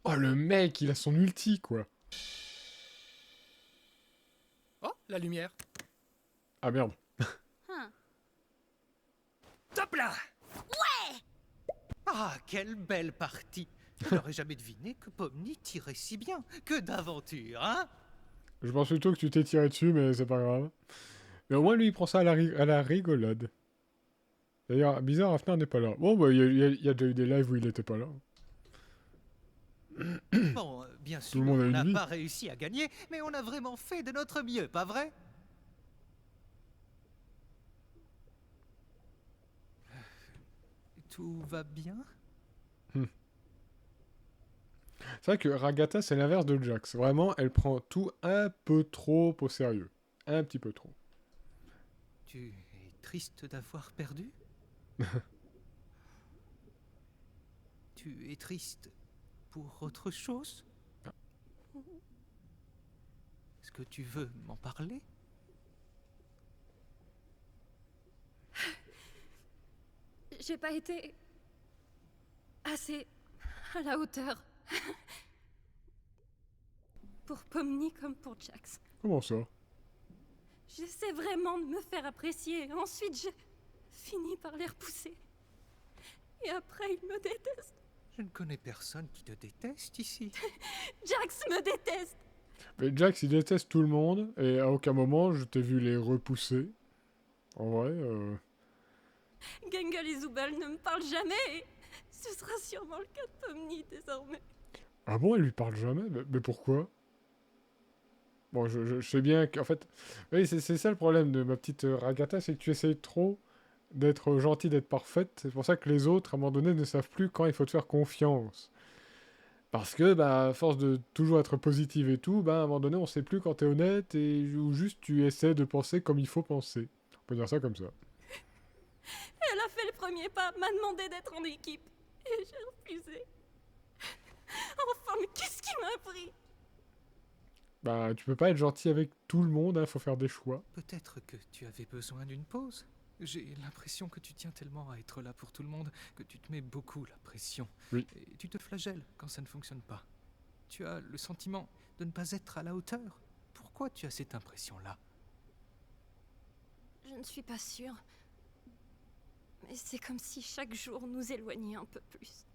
Oh, le mec, il a son ulti, quoi. Oh, la lumière. Ah merde. Hein. Top là! Ah, quelle belle partie. Je n'aurais jamais deviné que Pomni tirait si bien. Que d'aventure, hein? Je pense plutôt que tu t'es tiré dessus, mais c'est pas grave. Mais au moins, lui, il prend ça à la rigolade. D'ailleurs, bizarre, Hafner n'est pas là. Bon, bah, il y a déjà eu des lives où il était pas là. Bon, bien sûr, le monde a on une n'a vie. pas réussi à gagner, mais on a vraiment fait de notre mieux, pas vrai? Tout va bien? C'est vrai que Ragatha, c'est l'inverse de Jax. Vraiment, elle prend tout un peu trop au sérieux. Un petit peu trop. Tu es triste d'avoir perdu? Tu es triste pour autre chose? Est-ce que tu veux m'en parler? J'ai pas été assez à la hauteur. Pour Pomni comme pour Jax. Comment ça? J'essaie vraiment de me faire apprécier. Ensuite, j'ai fini par les repousser. Et après, ils me détestent. Je ne connais personne qui te déteste ici. Jax me déteste. Mais Jax, il déteste tout le monde, et à aucun moment, je t'ai vu les repousser. En vrai, Gangle et Zooble ne me parlent jamais. Ce sera sûrement le cas de Pomni désormais. Ah bon, elle lui parle jamais? Mais pourquoi? Bon, je sais bien qu'en fait... Oui, c'est ça le problème de ma petite Ragatha, c'est que tu essayes trop d'être gentille, d'être parfaite. C'est pour ça que les autres, à un moment donné, ne savent plus quand il faut te faire confiance. Parce que, bah, à force de toujours être positive et tout, bah, à un moment donné, on sait plus quand t'es honnête et ou juste tu essaies de penser comme il faut penser. On peut dire ça comme ça. Elle a fait le premier pas, m'a demandé d'être en équipe. Et j'ai refusé. Enfin, mais qu'est-ce qui m'a pris? Bah, tu peux pas être gentil avec tout le monde, hein, faut faire des choix. Peut-être que tu avais besoin d'une pause. J'ai l'impression que tu tiens tellement à être là pour tout le monde que tu te mets beaucoup la pression. Oui. Et tu te flagelles quand ça ne fonctionne pas. Tu as le sentiment de ne pas être à la hauteur. Pourquoi tu as cette impression-là? Je ne suis pas sûre. Mais c'est comme si chaque jour nous éloignait un peu plus.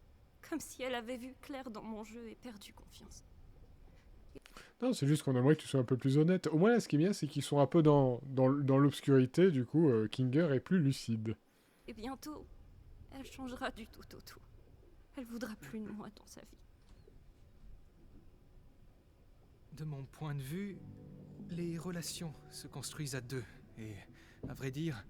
Comme si elle avait vu clair dans mon jeu et perdu confiance. Non, c'est juste qu'on aimerait que tu sois un peu plus honnête. Au moins, là, ce qui est bien, c'est qu'ils sont un peu dans l'obscurité. Du coup, Kinger est plus lucide. Et bientôt, elle changera du tout au tout. Elle voudra plus de moi dans sa vie. De mon point de vue, les relations se construisent à deux. Et, à vrai dire,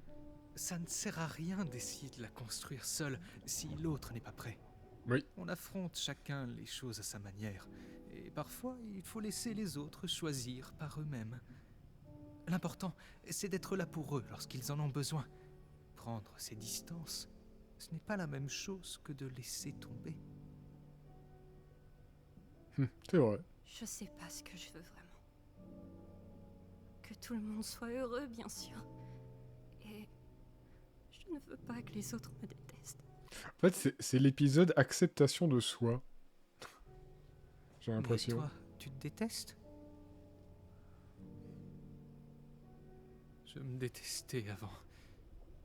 ça ne sert à rien d'essayer de la construire seul si l'autre n'est pas prêt. Oui. On affronte chacun les choses à sa manière. Et parfois, il faut laisser les autres choisir par eux-mêmes. L'important, c'est d'être là pour eux lorsqu'ils en ont besoin. Prendre ses distances, ce n'est pas la même chose que de laisser tomber. C'est vrai. Je sais pas ce que je veux vraiment. Que tout le monde soit heureux, bien sûr. Et je ne veux pas que les autres me détestent. En fait, c'est l'épisode acceptation de soi. J'ai Mais l'impression. toi, tu te détestes? Je me détestais avant.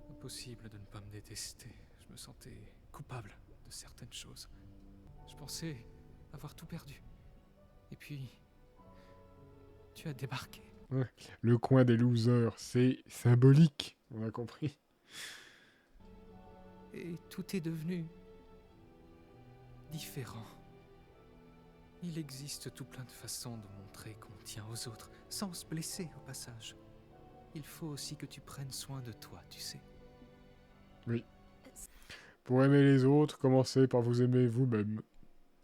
Impossible de ne pas me détester. Je me sentais coupable de certaines choses. Je pensais avoir tout perdu. Et puis, tu as débarqué. Le coin des losers, c'est symbolique. On a compris. Et tout est devenu différent. Il existe tout plein de façons de montrer qu'on tient aux autres, sans se blesser au passage. Il faut aussi que tu prennes soin de toi, tu sais. Oui. Pour aimer les autres, commencez par vous aimer vous-même.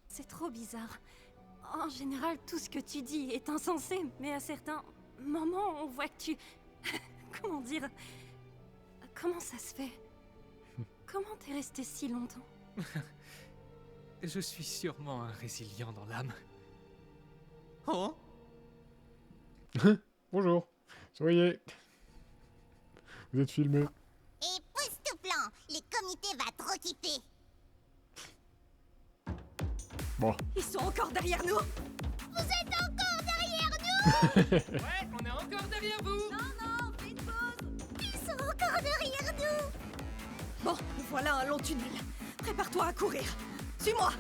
C'est trop bizarre. En général, tout ce que tu dis est insensé, mais à certains moments, on voit que tu... Comment dire? Comment ça se fait? Comment t'es resté si longtemps? Je suis sûrement un résilient dans l'âme. Oh! Bonjour. Soyez. Vous êtes filmé. Et pousse tout plan, les comités va trop kiffer. Bon. Ils sont encore derrière nous. Vous êtes encore derrière nous? Ouais, on est encore derrière vous. Non, fais une pause. Ils sont encore derrière nous. Bon, voilà un long tunnel. Prépare-toi à courir. Suis-moi.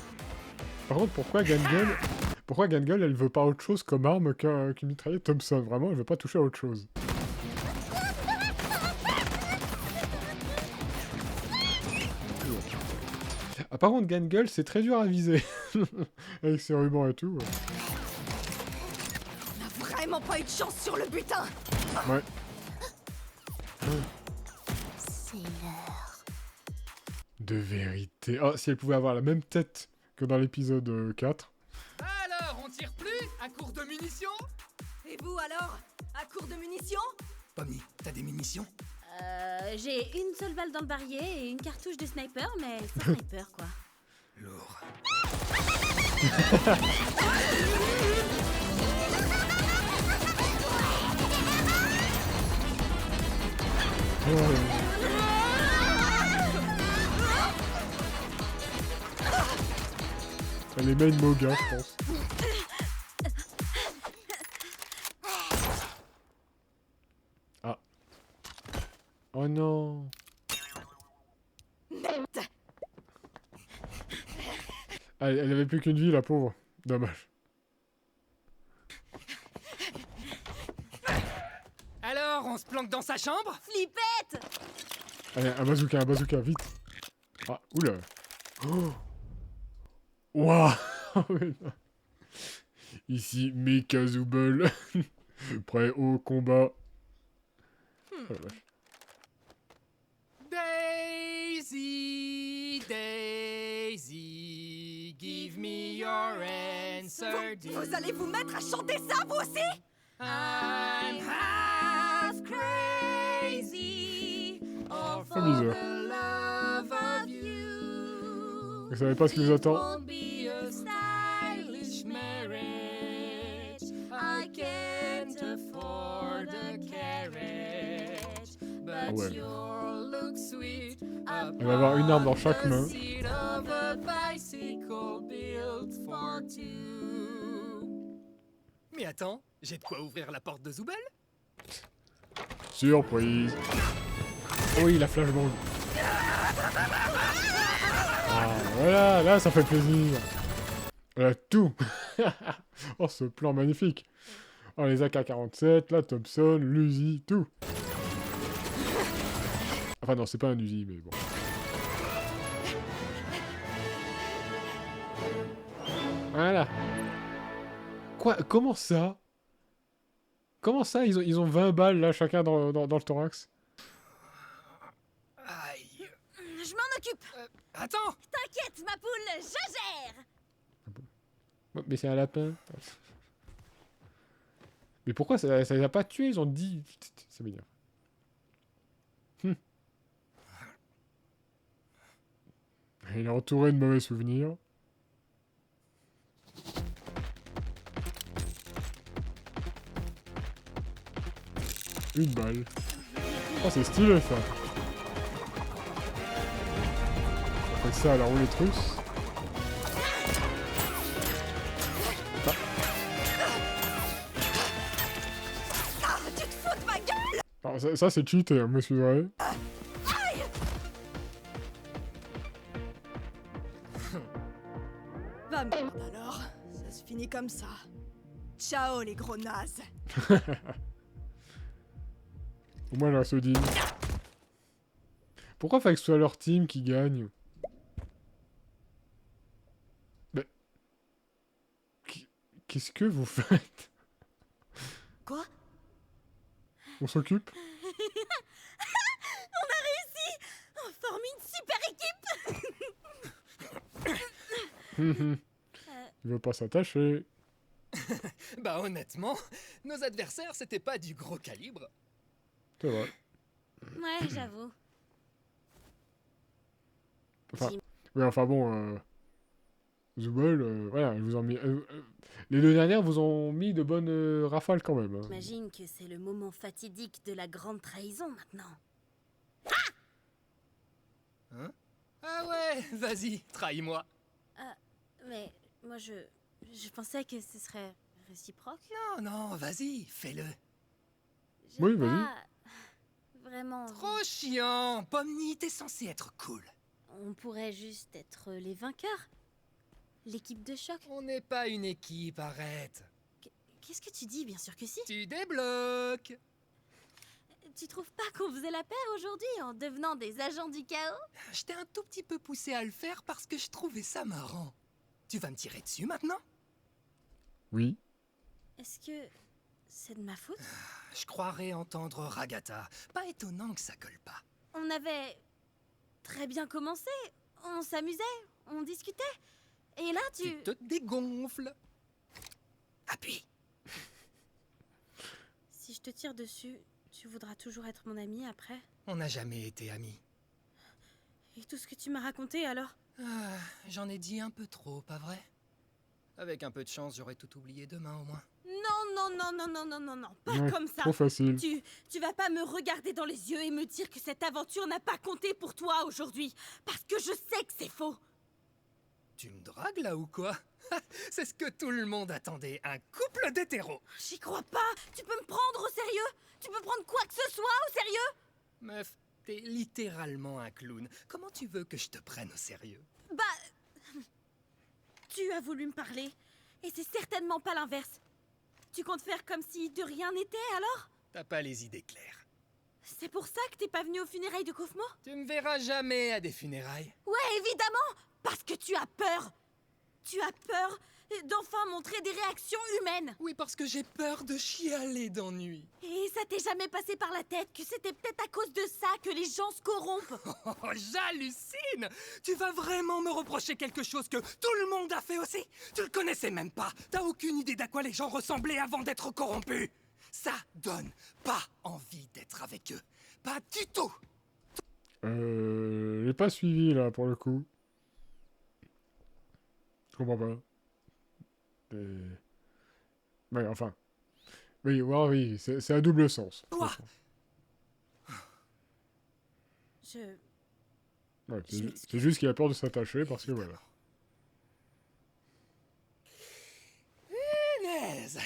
Par contre, pourquoi Gangel, elle veut pas autre chose comme arme qu'une mitraillette Thompson? Vraiment, elle veut pas toucher à autre chose. Ah, par contre, Gangel, c'est très dur à viser. Avec ses rubans et tout. On n'a vraiment pas eu de chance sur le butin. Ouais. C'est l'heure. De vérité. Ah, si elle pouvait avoir la même tête que dans l'épisode 4. Alors, on tire plus à court de munitions? Et vous alors? À court de munitions? Pommy, t'as des munitions? J'ai une seule balle dans le barillet et une cartouche de sniper, mais sans sniper, quoi. Lourd. Elle est main Moga, je pense. Ah. Oh non. Merde. Ah, elle avait plus qu'une vie, la pauvre. Dommage. Alors, on se planque dans sa chambre? Flippette! Allez, un bazooka, vite. Ah, oula. Oh. Waouh. Ici, Mecha Zooble. Prêt au combat. Oh la vache. Daisy, Daisy, give me your answer, dear. Vous allez vous mettre à chanter ça, vous aussi? I'm half crazy of Oh, all bizarre. the love of you. Vous savez pas ce qui vous attend? Won't be a stylish marriage. I can't afford a carriage, but ouais. you'll look sweet. Elle va avoir une arme dans chaque main. Seat of a bicycle built for two. Mais attends, j'ai de quoi ouvrir la porte de Zooble? Surprise. Oui, la flashbang. Ah, voilà, là, ça fait plaisir. Voilà, tout. Oh, ce plan magnifique. Oh, les AK-47, la Thompson, l'Uzi, tout. Enfin, non, c'est pas un Uzi, mais bon. Voilà. Quoi? Comment ça? Comment ça, ils ont 20 balles, là, chacun dans le thorax? Aïe. Je m'en occupe. Attends. T'inquiète, ma poule, je gère. Mais c'est un lapin. Mais pourquoi ça les a pas tués? Ils ont dit... Ça m'énerve. Il est entouré de mauvais souvenirs. Une balle. Oh, c'est stylé, ça. On fait ça à la roulette russe. Ah, tu te fous de ma gueule. Alors, ça c'est cheaté, hein, m'excuserez. Va merde alors, ça se finit comme ça. Ciao les gros nazes. Au moins, la Sodine. Pourquoi faut que ce soit leur team qui gagne? Mais... Qu'est-ce que vous faites? Quoi? On s'occupe? On a réussi. On forme une super équipe. Il veut pas s'attacher. Bah honnêtement, nos adversaires c'était pas du gros calibre. C'est vrai. Ouais, j'avoue. Enfin, oui, enfin bon, Zubol, voilà, ils vous ont mis... les deux dernières vous ont mis de bonnes rafales quand même. Hein. J'imagine que c'est le moment fatidique de la grande trahison maintenant. Hein? Ah ouais, vas-y, trahis-moi. Mais moi je pensais que ce serait réciproque. Non, non, vas-y, fais-le. J'ai Oui, vas-y. pas vraiment. Trop chiant, Pomni, t'es censé être cool. On pourrait juste être les vainqueurs. L'équipe de choc. On n'est pas une équipe, arrête. Qu'est-ce que tu dis? Bien sûr que si. Tu débloques. Tu trouves pas qu'on faisait la paire aujourd'hui en devenant des agents du chaos? Je t'ai un tout petit peu poussé à le faire parce que je trouvais ça marrant. Tu vas me tirer dessus maintenant? Oui. Est-ce que c'est de ma faute? Je croirais entendre Ragata. Pas étonnant que ça colle pas. On avait très bien commencé. On s'amusait, on discutait. Et là, Tu te dégonfles. Appuie. Si je te tire dessus, tu voudras toujours être mon ami après? On n'a jamais été amis. Et tout ce que tu m'as raconté alors? Ah, j'en ai dit un peu trop, pas vrai? Avec un peu de chance, j'aurais tout oublié demain au moins. Non, pas Ouais, comme ça. trop facile. Tu vas pas me regarder dans les yeux et me dire que cette aventure n'a pas compté pour toi aujourd'hui. Parce que je sais que c'est faux. Tu me dragues là ou quoi? C'est ce que tout le monde attendait, un couple d'hétéros. J'y crois pas. Tu peux me prendre au sérieux? Tu peux prendre quoi que ce soit au sérieux? Meuf, t'es littéralement un clown. Comment tu veux que je te prenne au sérieux? Bah... Tu as voulu me parler. Et c'est certainement pas l'inverse. Tu comptes faire comme si de rien n'était alors? T'as pas les idées claires. C'est pour ça que t'es pas venu aux funérailles de Kaufmo? Tu me verras jamais à des funérailles. Ouais, évidemment! Parce que tu as peur! Tu as peur d'enfin montrer des réactions humaines! Oui, parce que j'ai peur de chialer d'ennui. Et ça t'est jamais passé par la tête que c'était peut-être à cause de ça que les gens se corrompent? Oh, j'hallucine! Tu vas vraiment me reprocher quelque chose que tout le monde a fait aussi? Tu le connaissais même pas! T'as aucune idée d'à quoi les gens ressemblaient avant d'être corrompus! Ça donne pas envie d'être avec eux. Pas du tout! Je l'ai pas suivi, là, pour le coup. Je comprends pas. Ouais, enfin. Oui, ouais, oui, c'est à double sens. Quoi? Ouais, c'est juste qu'il a peur de s'attacher, parce que voilà. Punaise!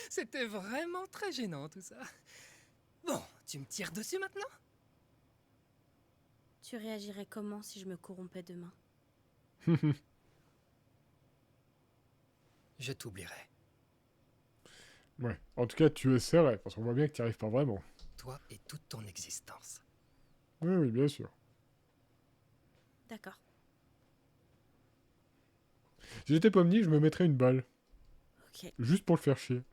C'était vraiment très gênant tout ça. Bon, Tu me tires dessus maintenant? Tu réagirais comment si je me corrompais demain? Je t'oublierai. Ouais. En tout cas, tu essaierais, parce qu'on voit bien que tu n'y arrives pas vraiment. Toi et toute ton existence. Oui, oui, bien sûr. D'accord. Si j'étais Pomni, je me mettrais une balle. Ok, Juste pour le faire chier.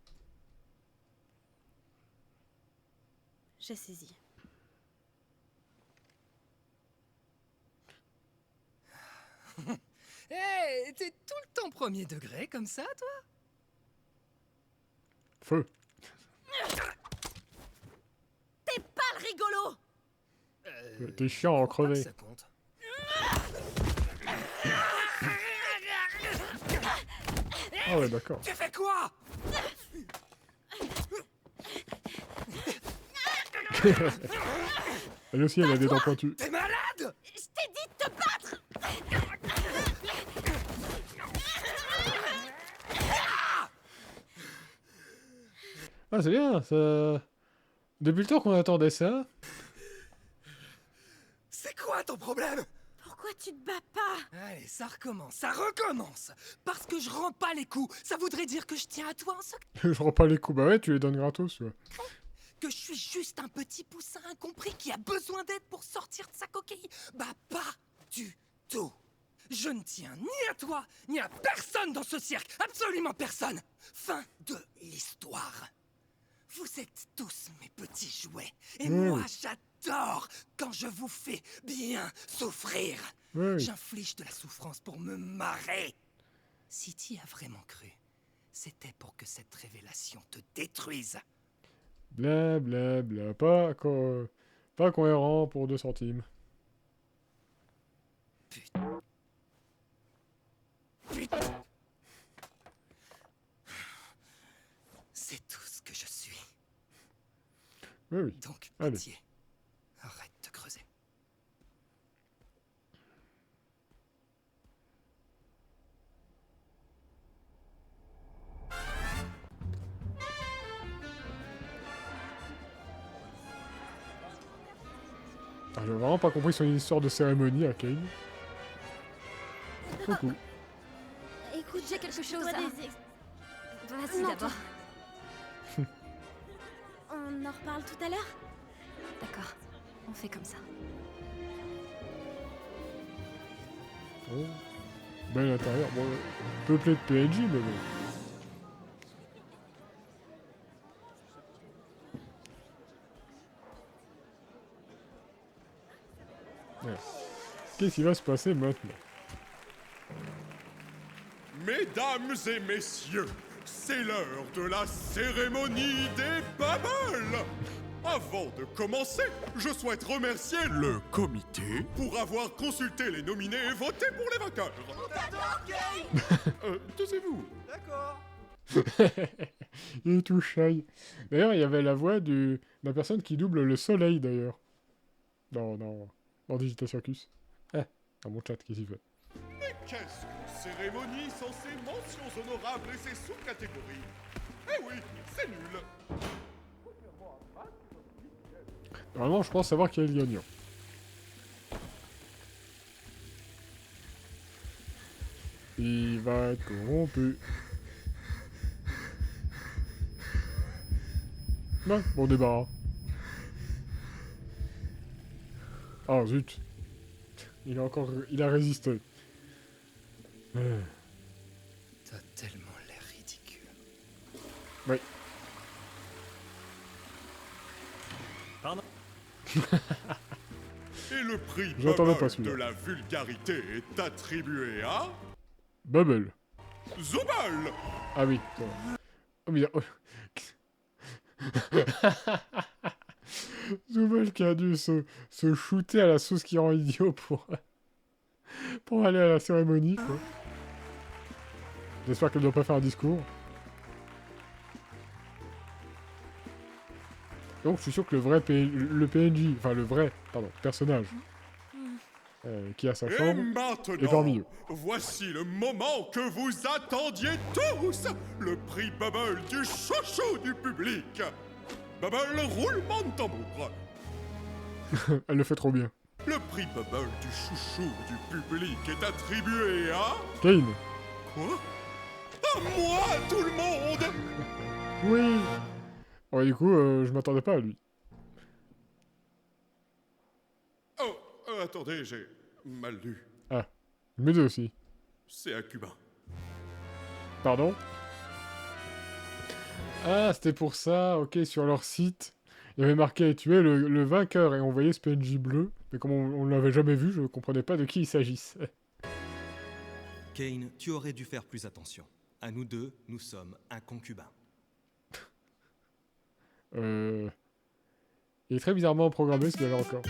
j'ai saisi. Hé, t'es tout le temps premier degré comme ça, toi? Feu. T'es pas le rigolo! T'es chiant à en je crois pas que crever. ça compte. Ah ouais, d'accord. Tu fais quoi? Elle aussi, elle a des dents pointues. T'es malade? Je t'ai dit de te battre! Ah, c'est bien, ça... Depuis le temps qu'on attendait ça... C'est quoi ton problème? Pourquoi tu te bats pas? Allez, ça recommence, ça recommence. Parce que je rends pas les coups, ça voudrait dire que je tiens à toi en secret. Je rends pas les coups. Bah ouais, tu les donnes gratos, tu vois. Que je suis juste un petit poussin incompris qui a besoin d'aide pour sortir de sa coquille. Bah pas du tout. Je ne tiens ni à toi, ni à personne dans ce cirque. Absolument personne. Fin de l'histoire. Vous êtes tous mes petits jouets. Et moi, j'adore quand je vous fais bien souffrir. Ouais. J'inflige de la souffrance pour me marrer. Si t'y as vraiment cru, c'était pour que cette révélation te détruise. Bla bla bla. Pas cohérent pour 2 centimes. Putain. Putain. C'est tout ce que je suis. Oui, oui. Donc, Allez. pitié, arrête de creuser. Ah, j'ai vraiment pas compris son histoire de cérémonie à Kane. Coucou. Écoute, J'ai quelque chose dois à... des Vas-y Non, d'abord. On en reparle tout à l'heure? D'accord, on fait comme ça. Oh. Bel intérieur. Bon, peuplé de PNJ, mais bon. Ouais. Qu'est-ce qui va se passer maintenant? Mesdames et messieurs, c'est l'heure de la cérémonie des bubbles. Avant de commencer, je souhaite remercier le comité pour avoir consulté les nominés et voté pour les vainqueurs. Taisez-vous. Il est tout shy. D'ailleurs, il y avait la voix de la personne qui double le soleil, d'ailleurs. Dans Digital Circus. Dans mon chat, qu'est-ce qu'il fait? Mais qu'est-ce qu'une cérémonie sans ses mentions honorables et ses sous-catégories? Eh oui, c'est nul. Normalement, je pense savoir qui est le gagnant. Il va être corrompu. Non, bon débarras. Ah zut. Il a résisté. T'as tellement l'air ridicule. Oui. Et le prix J'entendais pas Bubble celui-là. de la vulgarité est attribué à Bubble. Zooble. Ah oui. ça va. Oh, mais... Zooble qui a dû se shooter à la sauce qui rend idiot pour aller à la cérémonie, quoi. J'espère qu'elle doit pas faire un discours. Donc je suis sûr que le PNJ, enfin le vrai, personnage, qui a sa Et chambre, maintenant, est parmi eux. voici le moment que vous attendiez tous, le prix Bubble du chouchou du public. Bubble, roulement de tambour. Elle le fait trop bien. Le prix Bubble du chouchou du public est attribué à... Kane. Quoi? À moi, tout le monde! Oui. Ouais, du coup, je m'attendais pas à lui. Oh, attendez, j'ai mal lu. Ah, le deux aussi. C'est un cubain. Pardon? Ah, c'était pour ça, ok, sur leur site. Il y avait marqué tuer le vainqueur et on voyait ce PNJ bleu. Mais comme on l'avait jamais vu, je comprenais pas de qui il s'agissait. Kane, tu aurais dû faire plus attention. À nous deux, nous sommes un concubin. Il est très bizarrement programmé ce gars-là encore.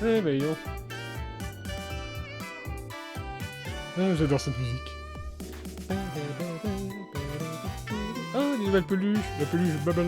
Eh ben non. Ah, j'adore cette musique. Oh, des nouvelles peluches, la peluche Bubble.